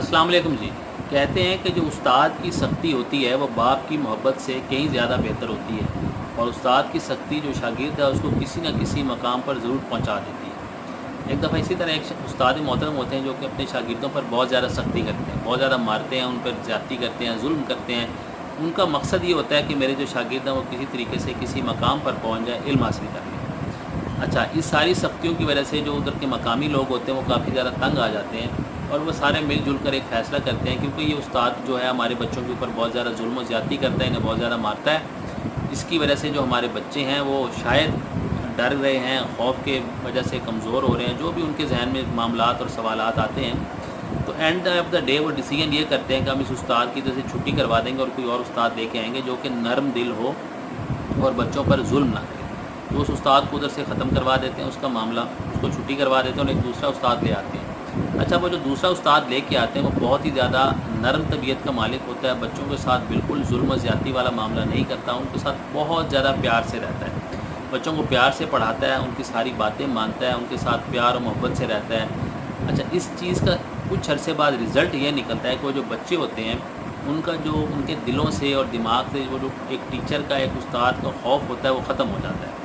अस्सलाम वालेकुम जी। कहते हैं कि जो उस्ताद की सख्ती होती है वो बाप की मोहब्बत से कहीं ज़्यादा बेहतर होती है, और उस्ताद की सख्ती जो शागिर्द है उसको किसी न किसी मकाम पर ज़रूर पहुंचा देती है। एक दफ़ा इसी तरह एक उस्ताद मोहतरम होते हैं जो कि अपने शागिर्दों पर बहुत ज़्यादा सख्ती करते हैं, बहुत ज़्यादा मारते हैं, उन पर ज़्यादती करते हैं, जुल्म करते हैं। उनका मकसद ये होता है कि मेरे जो शागिर्द हैं वो किसी तरीके से किसी मकाम पर पहुँच जाए, इल्म हासिल कर लें। अच्छा, इस सारी सख्तियों की वजह से जो उधर के मकामी लोग होते हैं वो काफ़ी ज़्यादा तंग आ जाते हैं, और वो सारे मिलजुल कर एक फ़ैसला करते हैं, क्योंकि ये उस्ताद जो है हमारे बच्चों के ऊपर बहुत ज़्यादा जुल्म और ज़्यादती करता है, इन्हें बहुत ज़्यादा मारता है। इसकी वजह से जो हमारे बच्चे हैं वो शायद डर रहे हैं, खौफ के वजह से कमज़ोर हो रहे हैं, जो भी उनके जहन में मामलात और सवालात आते हैं। तो एंड ऑफ द डे वो डिसीजन ये करते हैं कि हम इस उस्ताद की तरफ से छुट्टी करवा देंगे और कोई और उस्ताद लेके आएंगे जो कि नरम दिल हो और बच्चों पर जुल्म ना करे। तो उस उस्ताद को उधर से ख़त्म करवा देते हैं उसका मामला, उसको छुट्टी करवा देते हैं और एक दूसरा उस्ताद ले आते हैं। अच्छा, वो जो दूसरा उस्ताद लेके आते हैं वो बहुत ही ज़्यादा नरम तबीयत का मालिक होता है, बच्चों के साथ बिल्कुल जुल्म ज़्यादती वाला मामला नहीं करता, उनके साथ बहुत ज़्यादा प्यार से रहता है, बच्चों को प्यार से पढ़ाता है, उनकी सारी बातें मानता है, उनके साथ प्यार और मोहब्बत से रहता है। अच्छा, इस चीज़ का कुछ अरसे बाद रिज़ल्ट ये निकलता है कि वो जो बच्चे होते हैं उनका जो उनके दिलों से और दिमाग से वो जो एक टीचर का, एक उस्ताद का खौफ होता है वो ख़त्म हो जाता है,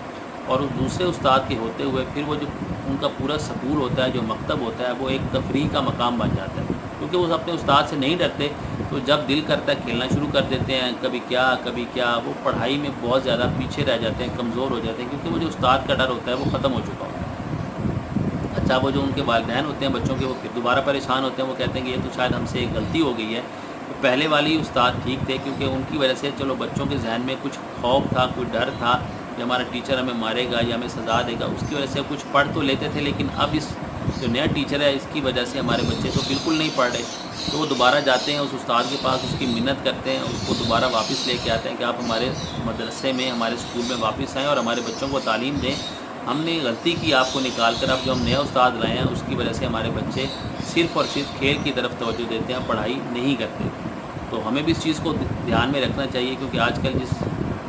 और उस दूसरे उस्ताद के होते हुए फिर वो जो उनका पूरा स्कूल होता है, जो मकतब होता है, वो एक तफरीह का मकाम बन जाता है, क्योंकि वो अपने उस्ताद से नहीं डरते। तो जब दिल करता है खेलना शुरू कर देते हैं, कभी क्या, वो पढ़ाई में बहुत ज़्यादा पीछे रह जाते हैं, कमज़ोर हो जाते हैं, क्योंकि वो जो उस्ताद का डर होता है वो ख़त्म हो चुका होता है। अच्छा, वो जो उनके वालिदैन होते हैं बच्चों के, वो फिर दोबारा परेशान होते हैं, वो कहते हैं कि ये तो शायद हमसे एक गलती हो गई है। तो पहले वाले ही उस्ताद ठीक थे, क्योंकि उनकी वजह से चलो बच्चों के जहन में कुछ खौफ था, कोई डर था कि हमारा टीचर हमें मारेगा या हमें सज़ा देगा, उसकी वजह से कुछ पढ़ तो लेते थे, लेकिन अब इस जो नया टीचर है इसकी वजह से हमारे बच्चे तो बिल्कुल नहीं पढ़ रहे। तो वो दोबारा जाते हैं उस उस्ताद के पास, उसकी मिन्नत करते हैं, उसको दोबारा वापस लेके आते हैं कि आप हमारे मदरसे में, हमारे स्कूल में वापस आएँ और हमारे बच्चों को तालीम दें। हमने गलती की आपको निकाल कर, अब जो हम नया उस्ताद लाए हैं उसकी वजह से हमारे बच्चे सिर्फ़ और सिर्फ खेल की तरफ तवज्जो देते हैं, पढ़ाई नहीं करते। तो हमें भी इस चीज़ को ध्यान में रखना चाहिए, क्योंकि आजकल जिस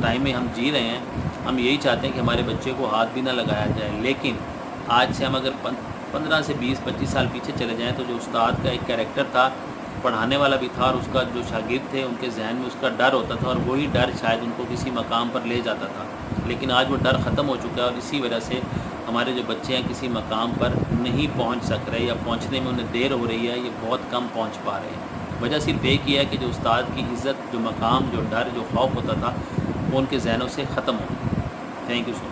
टाइम में हम जी रहे हैं, हम यही चाहते हैं कि हमारे बच्चे को हाथ भी ना लगाया जाए। लेकिन आज से हम अगर 15 से 20-25 साल पीछे चले जाएँ तो जो उस्ताद का एक कैरेक्टर था, पढ़ाने वाला भी था, और उसका जो शागिर्द थे उनके जहन में उसका डर होता था, और वही डर शायद उनको किसी मकाम पर ले जाता था। लेकिन आज वो डर ख़त्म हो चुका है, और इसी वजह से हमारे जो बच्चे हैं किसी मकाम पर नहीं पहुंच सक रहे, या पहुंचने में उन्हें देर हो रही है, ये बहुत कम पहुंच पा रहे हैं। वजह सिर्फ एक ही है कि जो उस्ताद की इज़्ज़त, जो मकाम, जो डर, जो खौफ होता था वो उनके जहनों से ख़त्म हो गया। Thank you so much.